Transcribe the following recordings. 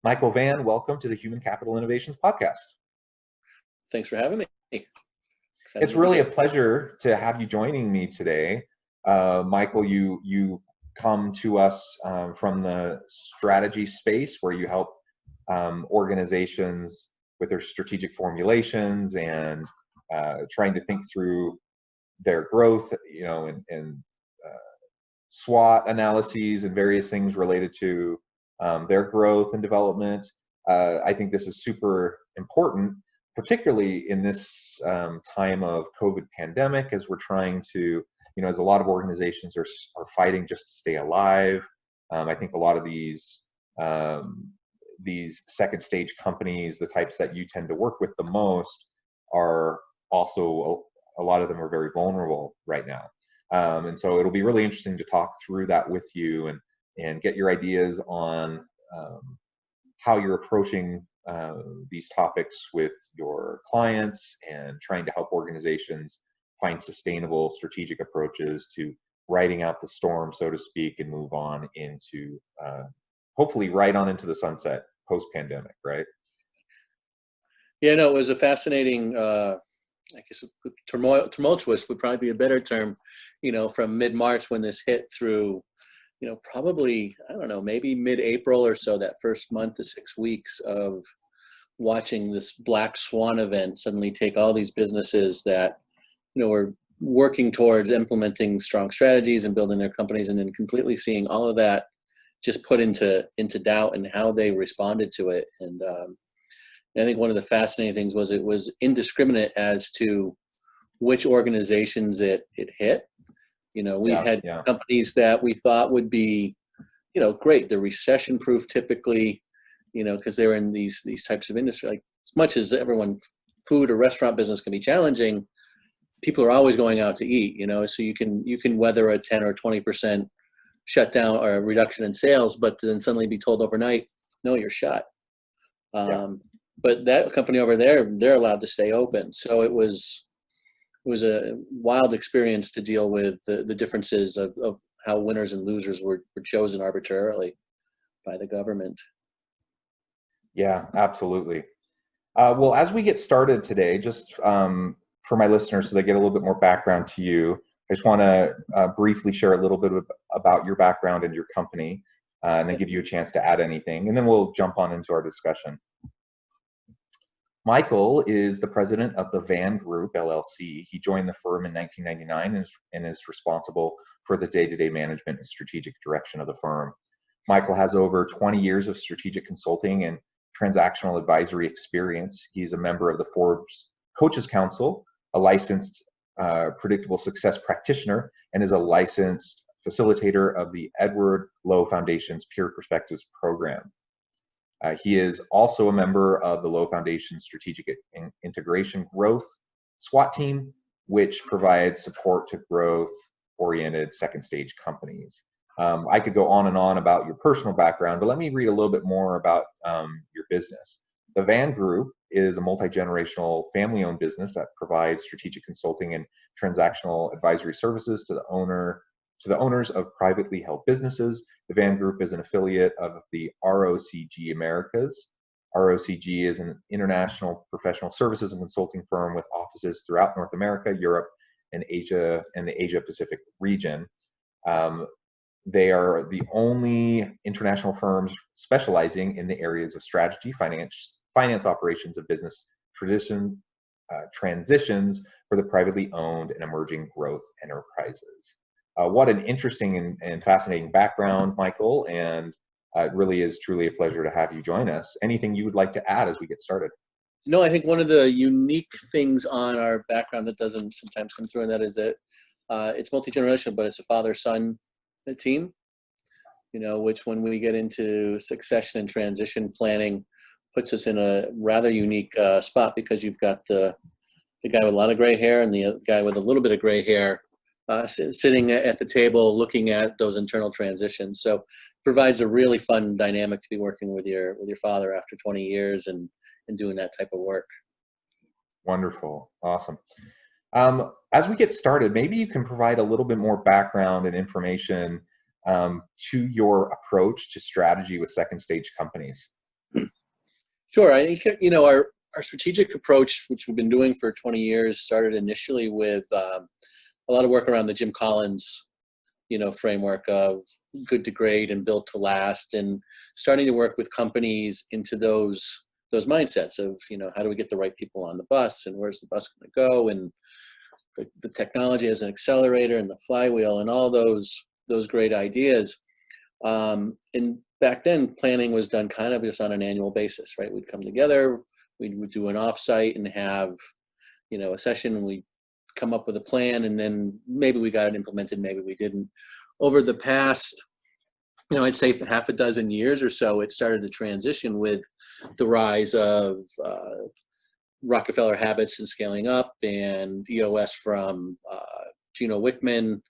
Michael Vann, welcome to the Human Capital Innovations Podcast. Thanks for having me. Excited It's really a pleasure to have you joining me today. Michael, you come to us from the strategy space where you help organizations with their strategic formulations and trying to think through their growth, and SWOT analyses and various things related to their growth and development. I think this is super important, particularly in this time of COVID pandemic, as we're trying to, as a lot of organizations are fighting just to stay alive. I think a lot of these second stage companies, the types that you tend to work with the most, are also, a lot of them are very vulnerable right now. And so it'll be really interesting to talk through that with you and get your ideas on how you're approaching these topics with your clients and trying to help organizations find sustainable strategic approaches to riding out the storm, so to speak, and move on into hopefully right on into the sunset post-pandemic, right? Yeah, no, it was a fascinating, I guess tumultuous would probably be a better term, from mid-March when this hit through, probably, I don't know, maybe mid-April or so, that first month to 6 weeks of watching this black swan event suddenly take all these businesses that, were working towards implementing strong strategies and building their companies, and then completely seeing all of that just put into doubt and how they responded to it. And I think one of the fascinating things was it was indiscriminate as to which organizations it hit. We had companies that we thought would be, great. They're recession proof typically, because they're in these types of industry. Like, as much as food or restaurant business can be challenging, people are always going out to eat, so you can weather a 10 or 20% shutdown or a reduction in sales, but then suddenly be told overnight, no, you're shut. But that company over there, they're allowed to stay open. So it was a wild experience to deal with the differences of how winners and losers were chosen arbitrarily by the government. Yeah, absolutely. Well, as we get started today, just for my listeners, so they get a little bit more background to you, I just want to briefly share a little bit about your background and your company, and then give you a chance to add anything, and then we'll jump on into our discussion. Michael is the president of the Vann Group, LLC. He joined the firm in 1999 and is responsible for the day-to-day management and strategic direction of the firm. Michael has over 20 years of strategic consulting and transactional advisory experience. He's a member of the Forbes Coaches Council, a licensed predictable success practitioner, and is a licensed facilitator of the Edward Lowe Foundation's Peer Perspectives program. He is also a member of the Lowe Foundation Strategic Integration Growth SWAT team, which provides support to growth-oriented second stage companies. I could go on and on about your personal background, but let me read a little bit more about your business. The Vann Group is a multi-generational family-owned business that provides strategic consulting and transactional advisory services to the owners of privately held businesses. The Vann Group is an affiliate of the ROCG Americas. ROCG is an international professional services and consulting firm with offices throughout North America, Europe, and Asia, and the Asia Pacific region. They are the only international firms specializing in the areas of strategy, finance operations, and business transitions for the privately owned and emerging growth enterprises. What an interesting and fascinating background, Michael, and it really is truly a pleasure to have you join us. Anything you would like to add as we get started? No, I think one of the unique things on our background that doesn't sometimes come through, and that is that it's multi-generational, but it's a father-son team, which when we get into succession and transition planning puts us in a rather unique spot, because you've got the guy with a lot of gray hair and the guy with a little bit of gray hair sitting at the table looking at those internal transitions. So provides a really fun dynamic to be working with your father after 20 years and doing that type of work. Wonderful. Awesome. As we get started, maybe you can provide a little bit more background and information to your approach to strategy with second stage companies. Sure. I think, our strategic approach, which we've been doing for 20 years, started initially with a lot of work around the Jim Collins, framework of good to great and built to last, and starting to work with companies into those mindsets of, how do we get the right people on the bus, and where's the bus going to go, and the technology as an accelerator and the flywheel and all those great ideas. And back then, planning was done kind of just on an annual basis, right? We'd come together, we would do an offsite and have, a session, and we come up with a plan, and then maybe we got it implemented, maybe we didn't. Over the past, I'd say half a dozen years or so, it started to transition with the rise of Rockefeller habits and scaling up, and EOS from Gino Wickman,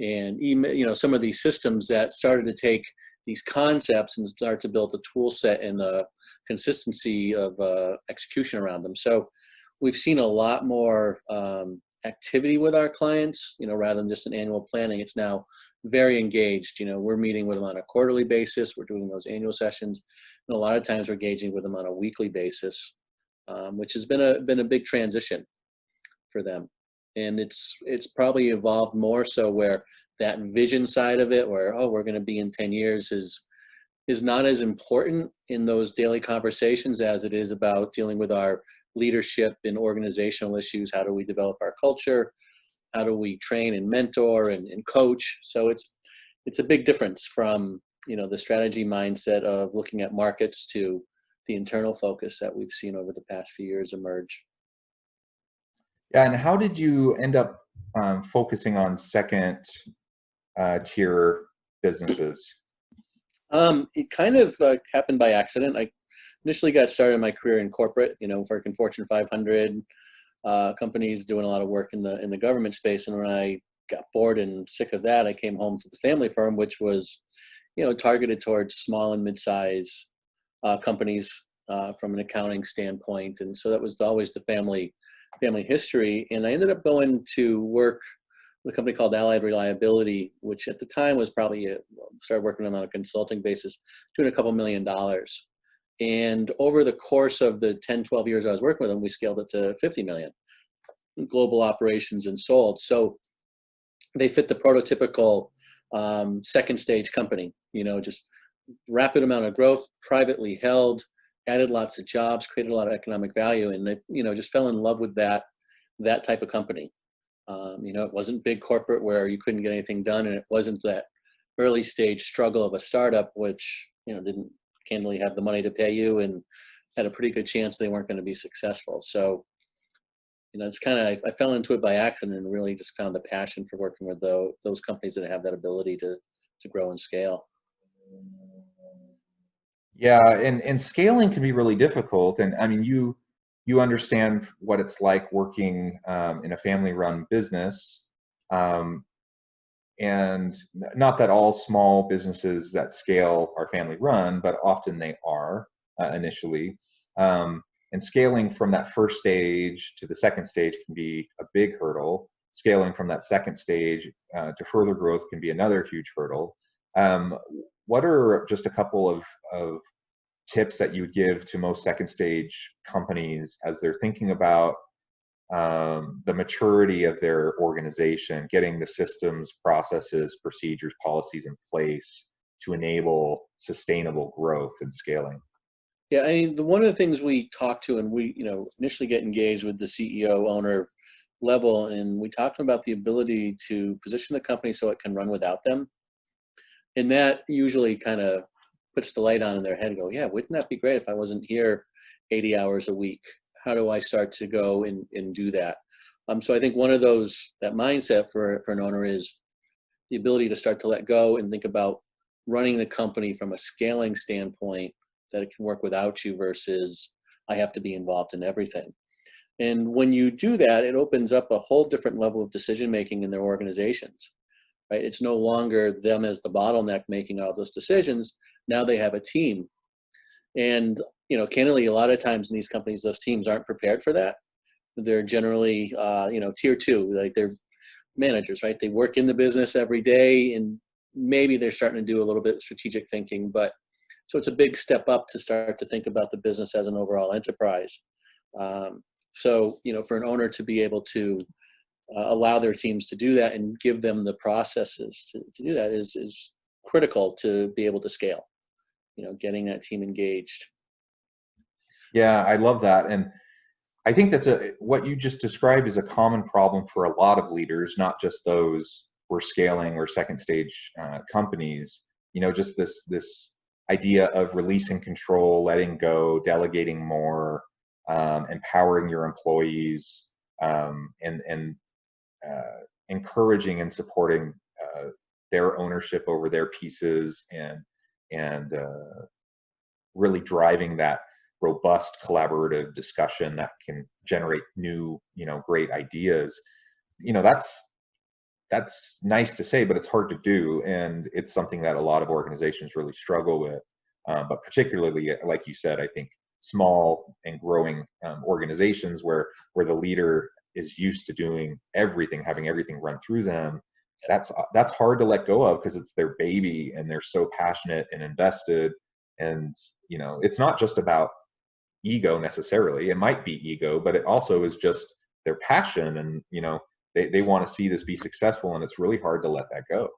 and email, some of these systems that started to take these concepts and start to build a tool set and a consistency of execution around them. So we've seen a lot more activity with our clients, rather than just an annual planning. It's now very engaged. We're meeting with them on a quarterly basis. We're doing those annual sessions, and a lot of times we're engaging with them on a weekly basis, which has been a big transition for them. And it's probably evolved more so where that vision side of it, where, we're going to be in 10 years, is not as important in those daily conversations as it is about dealing with our leadership and organizational issues. How do we develop our culture? How do we train and mentor and coach? So it's a big difference from, the strategy mindset of looking at markets to the internal focus that we've seen over the past few years emerge. Yeah, and how did you end up focusing on second tier businesses? It kind of happened by accident. I initially got started in my career in corporate, working Fortune 500 companies, doing a lot of work in the government space. And when I got bored and sick of that, I came home to the family firm, which was, targeted towards small and mid-size companies from an accounting standpoint. And so that was always the family history. And I ended up going to work with a company called Allied Reliability, which at the time was probably started working on a consulting basis, doing a couple $1 million. And over the course of the 10, 12 years I was working with them, we scaled it to 50 million global operations and sold. So they fit the prototypical second stage company, just rapid amount of growth, privately held, added lots of jobs, created a lot of economic value, and they, just fell in love with that type of company. It wasn't big corporate where you couldn't get anything done, and it wasn't that early stage struggle of a startup, which didn't candidly have the money to pay you and had a pretty good chance they weren't going to be successful. So, it's kind of, I fell into it by accident and really just found the passion for working with those companies that have that ability to grow and scale. Yeah, and scaling can be really difficult. And I mean, you understand what it's like working in a family-run business. And not that all small businesses that scale are family-run, but often they are initially. And scaling from that first stage to the second stage can be a big hurdle. Scaling from that second stage to further growth can be another huge hurdle. What are just a couple of tips that you would give to most second stage companies as they're thinking about the maturity of their organization, getting the systems, processes, procedures, policies in place to enable sustainable growth and scaling? Yeah, I mean, one of the things we talk to, and we, initially get engaged with the CEO owner level, and we talked about the ability to position the company so it can run without them. And that usually kind of puts the light on in their head and go, yeah, wouldn't that be great if I wasn't here 80 hours a week? How do I start to go and do that? So I think one of that mindset for an owner is the ability to start to let go and think about running the company from a scaling standpoint, that it can work without you versus I have to be involved in everything. And when you do that, it opens up a whole different level of decision making in their organizations, right? It's no longer them as the bottleneck making all those decisions. Now they have a team. And, candidly, a lot of times in these companies, those teams aren't prepared for that. They're generally, tier two, like they're managers, right? They work in the business every day, and maybe they're starting to do a little bit of strategic thinking, but So it's a big step up to start to think about the business as an overall enterprise. So, for an owner to be able to allow their teams to do that and give them the processes to do that is critical to be able to scale, getting that team engaged. Yeah, I love that. And I think what you just described is a common problem for a lot of leaders, not just those who are scaling or second stage companies. Just this idea of releasing control, letting go, delegating more, empowering your employees, and encouraging and supporting their ownership over their pieces, and really driving that robust collaborative discussion that can generate new, great ideas. That's nice to say, but it's hard to do, and it's something that a lot of organizations really struggle with. But particularly, like you said, I think small and growing organizations where the leader is used to doing everything, having everything run through them, that's hard to let go of because it's their baby and they're so passionate and invested. And it's not just about ego necessarily. It might be ego, but it also is just their passion, and they want to see this be successful, and it's really hard to let that go.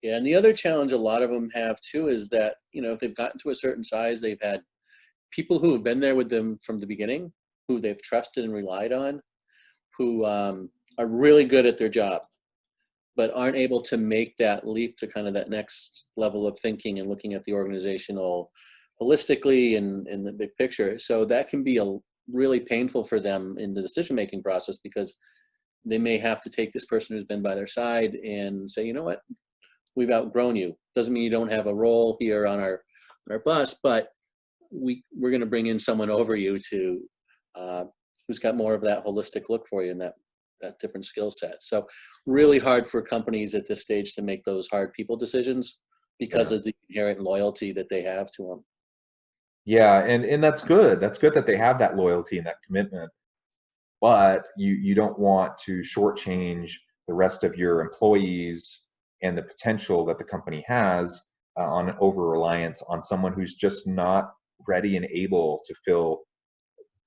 Yeah, and the other challenge a lot of them have too is that, if they've gotten to a certain size, they've had people who have been there with them from the beginning, who they've trusted and relied on, who are really good at their job, but aren't able to make that leap to kind of that next level of thinking and looking at the organizational holistically and in the big picture. So that can be really painful for them in the decision-making process, because they may have to take this person who's been by their side and say, you know what, we've outgrown you. Doesn't mean you don't have a role here on our bus, but we're going to bring in someone over you to who's got more of that holistic look for you and that different skill set. So really hard for companies at this stage to make those hard people decisions because of the inherent loyalty that they have to them. Yeah, and that's good. That's good that they have that loyalty and that commitment. But you don't want to shortchange the rest of your employees and the potential that the company has on over-reliance on someone who's just not ready and able to fill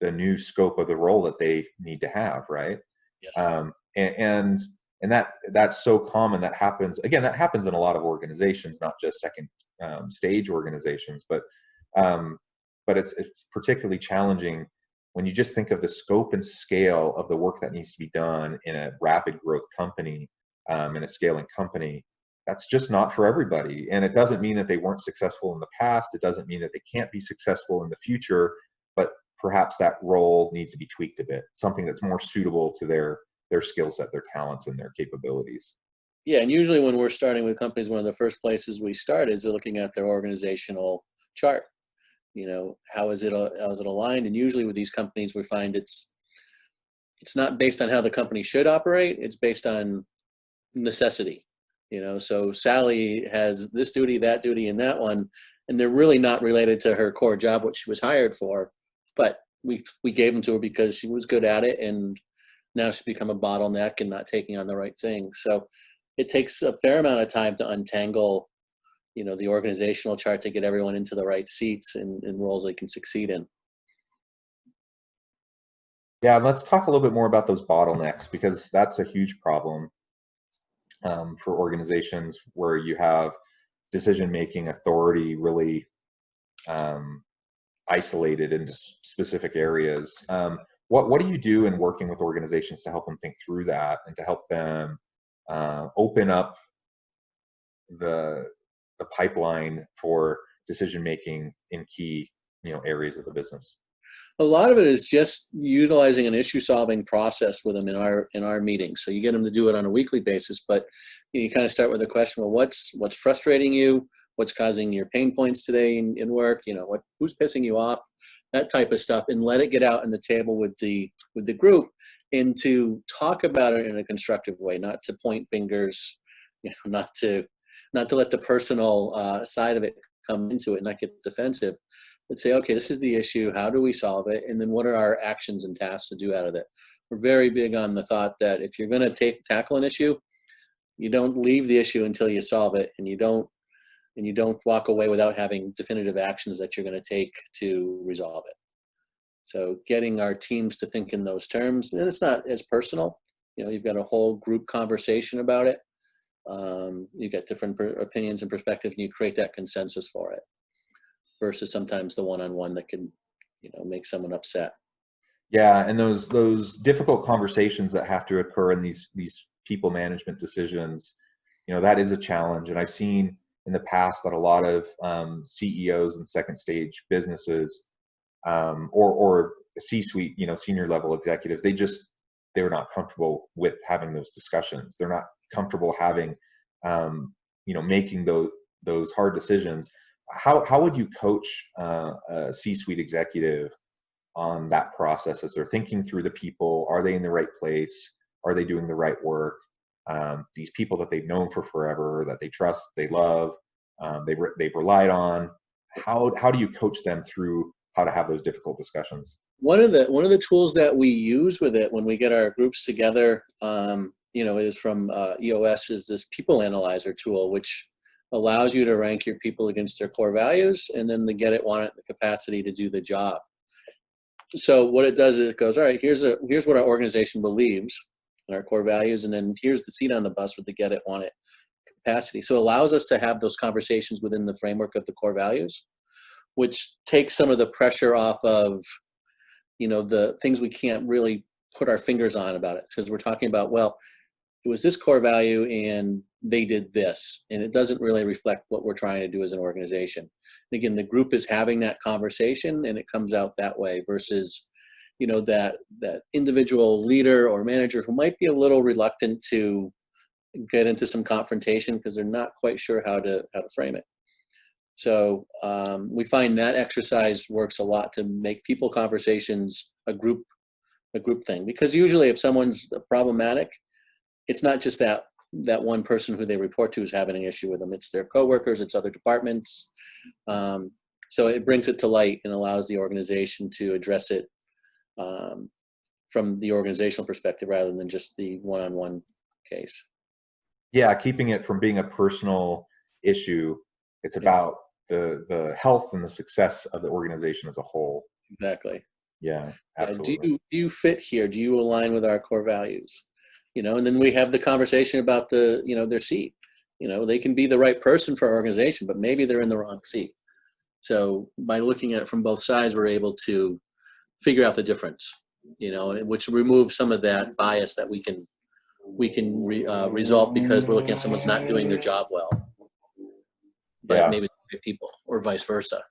the new scope of the role that they need to have, right? Yes. And that's so common. That happens in a lot of organizations, not just second stage organizations, but it's particularly challenging when you just think of the scope and scale of the work that needs to be done in a rapid growth company, in a scaling company. That's just not for everybody. And it doesn't mean that they weren't successful in the past. It doesn't mean that they can't be successful in the future, but perhaps that role needs to be tweaked a bit, something that's more suitable to their skill set, their talents, and their capabilities. Yeah, and usually when we're starting with companies, one of the first places we start is looking at their organizational chart. How is it aligned? And usually with these companies, we find it's not based on how the company should operate. It's based on necessity. So Sally has this duty, that duty, and that one, and they're really not related to her core job, what she was hired for. But we gave them to her because she was good at it, and now she's become a bottleneck and not taking on the right thing. So it takes a fair amount of time to untangle the organizational chart to get everyone into the right seats and roles they can succeed in. Yeah, let's talk a little bit more about those bottlenecks, because that's a huge problem for organizations where you have decision-making authority really isolated into specific areas. What do you do in working with organizations to help them think through that and to help them open up the pipeline for decision making in key areas of the business? A lot of it is just utilizing an issue solving process with them in our meetings. So you get them to do it on a weekly basis, but you kind of start with the question, well, what's frustrating you? What's causing your pain points today in work? Who's pissing you off? That type of stuff, and let it get out on the table with the group, and to talk about it in a constructive way, not to point fingers, not to let the personal side of it come into it, not get defensive, but say, okay, this is the issue. How do we solve it? And then what are our actions and tasks to do out of it? We're very big on the thought that if you're going to tackle an issue, you don't leave the issue until you solve it, and you don't and you don't walk away without having definitive actions that you're going to take to resolve it. So getting our teams to think in those terms, and it's not as personal. You know, you've got a whole group conversation about it. You've got different opinions and perspectives, and you create that consensus for it. Versus sometimes the one-on-one that can, you know, make someone upset. Yeah, and those difficult conversations that have to occur in these people management decisions, you know, that is a challenge. And I've seen in the past that a lot of CEOs and second stage businesses, or C-suite, you know, senior level executives, they're not comfortable with having those discussions. They're not comfortable having, you know, making those hard decisions. How would you coach a C-suite executive on that process as they're thinking through the people? Are they in the right place? Are they doing the right work? These people that they've known for forever, that they trust, they love, they've relied on. How do you coach them through how to have those difficult discussions? One of the tools that we use with it when we get our groups together, you know, is from EOS, is this people analyzer tool, which allows you to rank your people against their core values, and then the get it, want it, the capacity to do the job. So what it does is it goes, all right, here's what our organization believes and our core values, and then here's the seat on the bus with the get it, want it capacity. So it allows us to have those conversations within the framework of the core values, which takes some of the pressure off of, you know, the things we can't really put our fingers on about it. Because we're talking about, well, it was this core value and they did this, and it doesn't really reflect what we're trying to do as an organization. And again, the group is having that conversation and it comes out that way versus, you know, that individual leader or manager who might be a little reluctant to get into some confrontation because they're not quite sure how to frame it. So we find that exercise works a lot to make people conversations a group thing, because usually if someone's problematic, it's not just that one person who they report to is having an issue with them. It's their coworkers, it's other departments. So it brings it to light and allows the organization to address it from the organizational perspective rather than just the one-on-one case. Yeah, keeping it from being a personal issue. It's about the health and the success of the organization as a whole. Exactly. Yeah, absolutely. Do you fit here? Do you align with our core values? You know, and then we have the conversation about their seat. You know, they can be the right person for our organization, but maybe they're in the wrong seat. So by looking at it from both sides, we're able to figure out the difference, you know, which removes some of that bias that we can result because we're looking at someone's not doing their job well, but maybe people, or vice versa.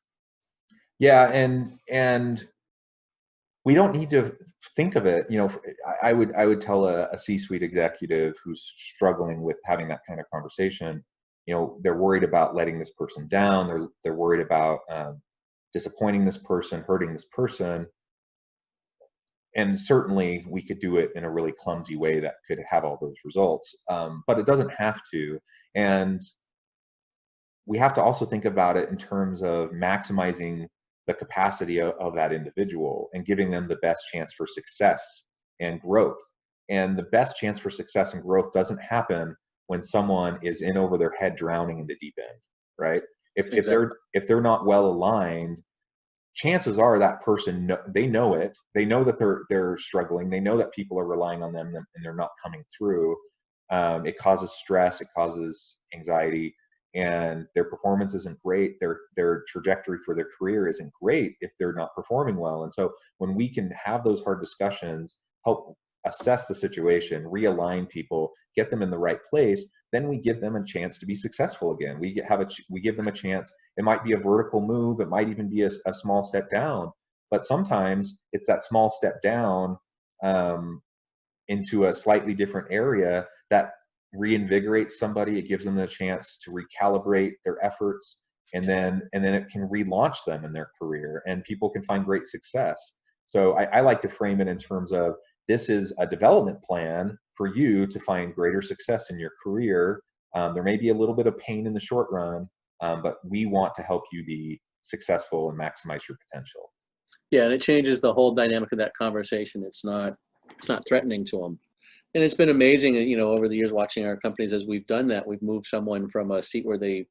Yeah, and we don't need to think of it, you know, I would tell a C-suite executive who's struggling with having that kind of conversation, you know, they're worried about letting this person down, they're worried about disappointing this person, hurting this person. And certainly we could do it in a really clumsy way that could have all those results, but it doesn't have to. And we have to also think about it in terms of maximizing the capacity of that individual and giving them the best chance for success and growth. And the best chance for success and growth doesn't happen when someone is in over their head drowning in the deep end, right? If they're not well aligned, chances are that person, they know it. They know that they're struggling. They know that people are relying on them and they're not coming through. It causes stress. It causes anxiety. And their performance isn't great. Their trajectory for their career isn't great if they're not performing well. And so when we can have those hard discussions, help assess the situation, realign people, get them in the right place, then we give them a chance to be successful again. We give them a chance. It might be a vertical move. It might even be a small step down. But sometimes it's that small step down into a slightly different area that reinvigorates somebody. It gives them the chance to recalibrate their efforts, and then it can relaunch them in their career, and people can find great success. So I like to frame it in terms of, this is a development plan for you to find greater success in your career. There may be a little bit of pain in the short run, but we want to help you be successful and maximize your potential. Yeah, and it changes the whole dynamic of that conversation. It's not threatening to them. And it's been amazing, you know, over the years watching our companies as we've done that. We've moved someone from a seat where they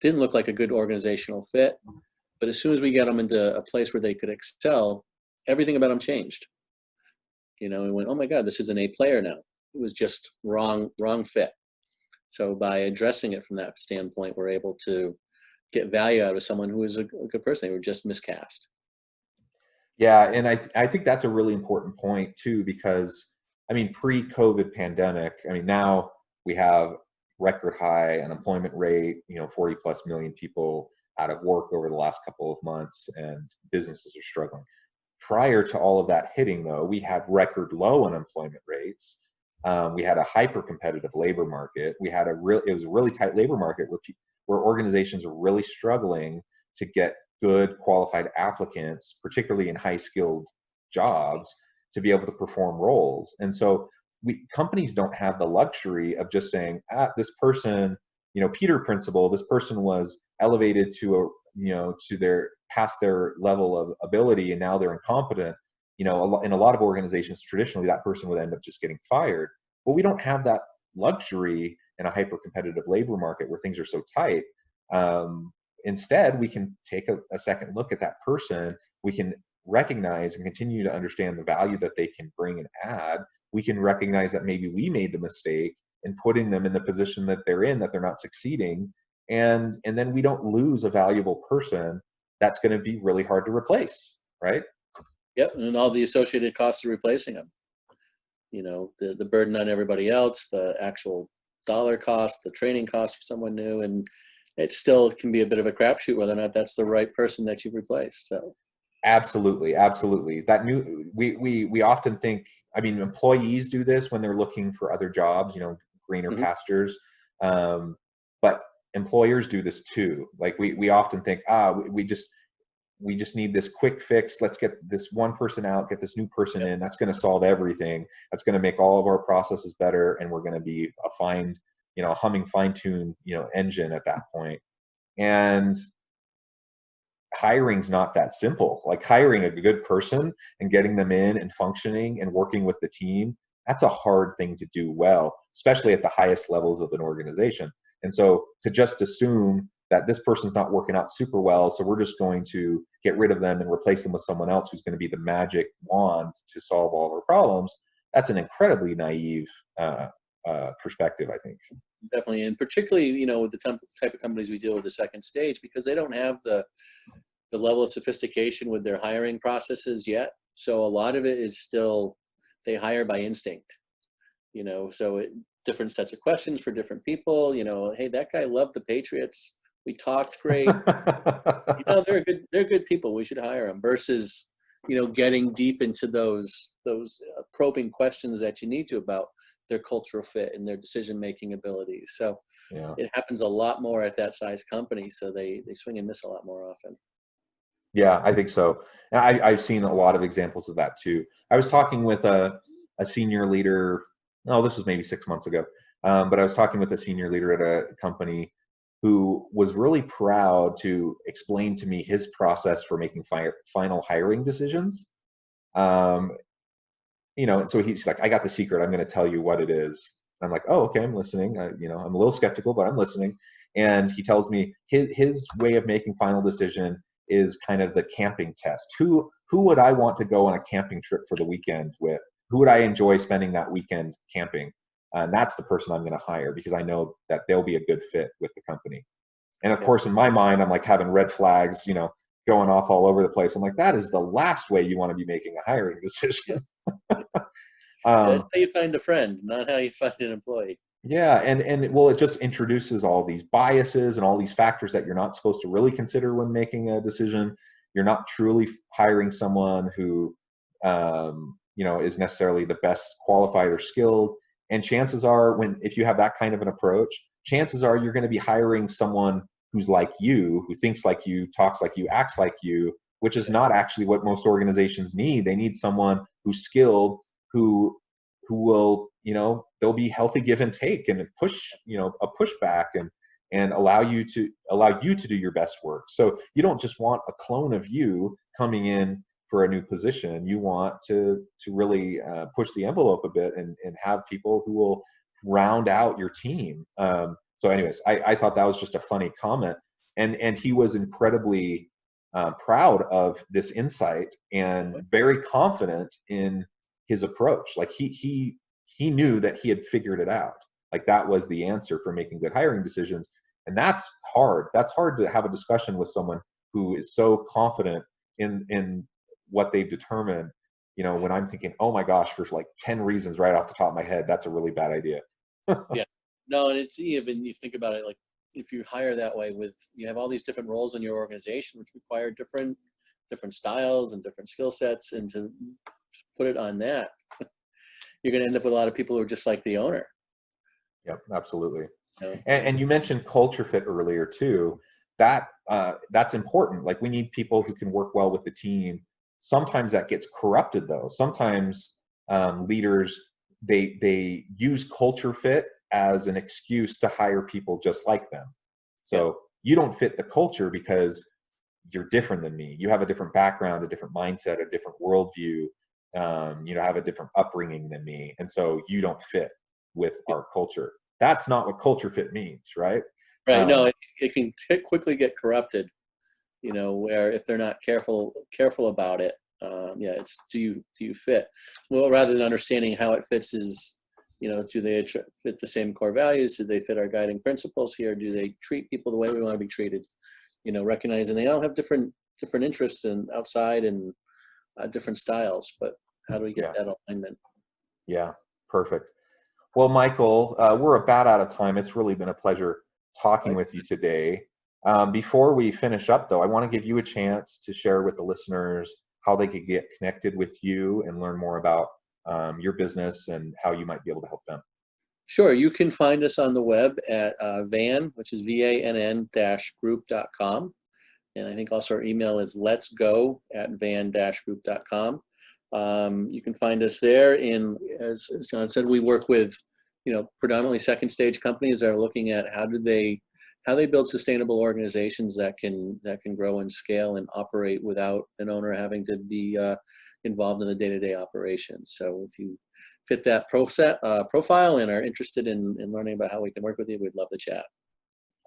didn't look like a good organizational fit. But as soon as we got them into a place where they could excel, everything about them changed. You know, and went, oh my God, this is an A player now. It was just wrong fit. So by addressing it from that standpoint, we're able to get value out of someone who is a good person. They were just miscast. Yeah, and I think that's a really important point too, because I mean, pre-COVID pandemic, I mean, now we have record high unemployment rate, 40 plus million people out of work over the last couple of months, and businesses are struggling. Prior to all of that hitting, though, we had record low unemployment rates. We had a hyper competitive labor market. It was a really tight labor market where organizations were really struggling to get good qualified applicants, particularly in high skilled jobs, to be able to perform roles. And so companies don't have the luxury of just saying, this person, Peter principle, this person was elevated to their past their level of ability, and now they're incompetent. In a lot of organizations, traditionally, that person would end up just getting fired. But we don't have that luxury in a hyper competitive labor market where things are so tight. Instead, we can take a second look at that person. We can recognize and continue to understand the value that they can bring and add. We can recognize that maybe we made the mistake in putting them in the position that they're in, that they're not succeeding. And then we don't lose a valuable person that's going to be really hard to replace, right? Yep, and all the associated costs of replacing them. The burden on everybody else, the actual dollar cost, the training cost for someone new, and it still can be a bit of a crapshoot whether or not that's the right person that you've replaced. So absolutely. We often think, I mean, employees do this when they're looking for other jobs, greener pastures. But employers do this too. Like we often think, we just need this quick fix. Let's get this one person out, get this new person in. That's going to solve everything. That's going to make all of our processes better, and we're going to be a humming, fine-tuned, engine at that point. And hiring's not that simple. Like hiring a good person and getting them in and functioning and working with the team, that's a hard thing to do well, especially at the highest levels of an organization. And so to just assume that this person's not working out super well, so we're just going to get rid of them and replace them with someone else who's going to be the magic wand to solve all of our problems, that's an incredibly naive perspective, I think. Definitely, and particularly, with the type of companies we deal with, the second stage, because they don't have the level of sophistication with their hiring processes yet. So a lot of it is still, they hire by instinct, so different sets of questions for different people. Hey, that guy loved the Patriots. We talked great. They're good people. We should hire them. Versus, getting deep into those probing questions that you need to about their cultural fit and their decision-making abilities. So it happens a lot more at that size company. So they swing and miss a lot more often. Yeah, I think so. I've seen a lot of examples of that too. I was talking with a senior leader. No, this was maybe 6 months ago. But I was talking with a senior leader at a company who was really proud to explain to me his process for making final hiring decisions. So he's like, I got the secret. I'm going to tell you what it is. I'm like, oh, okay, I'm listening. I'm a little skeptical, but I'm listening. And he tells me his way of making final decision is kind of the camping test. Who would I want to go on a camping trip for the weekend with? Who would I enjoy spending that weekend camping? And that's the person I'm going to hire because I know that they'll be a good fit with the company. And of course, in my mind, I'm like having red flags, going off all over the place. I'm like, that is the last way you want to be making a hiring decision. That's how you find a friend, not how you find an employee. Yeah, and well, it just introduces all these biases and all these factors that you're not supposed to really consider when making a decision. You're not truly hiring someone who, is necessarily the best qualified or skilled. And chances are, if you have that kind of an approach, chances are you're going to be hiring someone who's like you, who thinks like you, talks like you, acts like you, which is not actually what most organizations need. They need someone who's skilled, who will, there'll be healthy give and take and a pushback and allow you to do your best work. So you don't just want a clone of you coming in for a new position. You want to really push the envelope a bit and have people who will round out your team. So anyways, I thought that was just a funny comment, And he was incredibly proud of this insight and very confident in his approach. Like he knew that he had figured it out. Like that was the answer for making good hiring decisions. And that's hard. That's hard to have a discussion with someone who is so confident in what they've determined. You know, when I'm thinking, oh my gosh, for like 10 reasons right off the top of my head, that's a really bad idea. Yeah. No, and it's even, you think about it, like if you hire that way, with you have all these different roles in your organization which require different styles and different skill sets, and to just put it on that, you're going to end up with a lot of people who are just like the owner. Yep, absolutely. You know? And you mentioned culture fit earlier too. That's important. Like we need people who can work well with the team. Sometimes that gets corrupted though. Sometimes leaders, they use culture fit as an excuse to hire people just like them. So you don't fit the culture because you're different than me. You have a different background, a different mindset, a different worldview. You know, have a different upbringing than me, and so you don't fit with our culture. That's not what culture fit means, right? Right. No, it can quickly get corrupted, you know, where if they're not careful about it, yeah, it's do you fit? Well, rather than understanding how it fits is, you know, do they fit the same core values? Do they fit our guiding principles here? Do they treat people the way we want to be treated? You know, recognizing they all have different interests and outside and different styles, but how do we get that alignment? Yeah, perfect. Well, Michael, we're about out of time. It's really been a pleasure talking with you today. Before we finish up, though, I want to give you a chance to share with the listeners how they could get connected with you and learn more about your business and how you might be able to help them. Sure. You can find us on the web at Vann, which is VANN-group.com. And I think also our email is letsgo@vann-group.com. You can find us there. As John said, we work with, you know, predominantly second stage companies that are looking at how they build sustainable organizations that can grow and scale and operate without an owner having to be involved in the day-to-day operations. So if you fit that profile and are interested in learning about how we can work with you, we'd love to chat.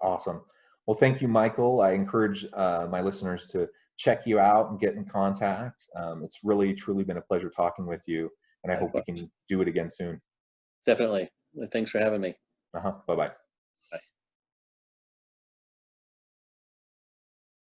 Awesome. Well, thank you, Michael. I encourage my listeners to check you out and get in contact. It's really, truly been a pleasure talking with you, and I hope we can do it again soon. Definitely. Thanks for having me. Bye-bye.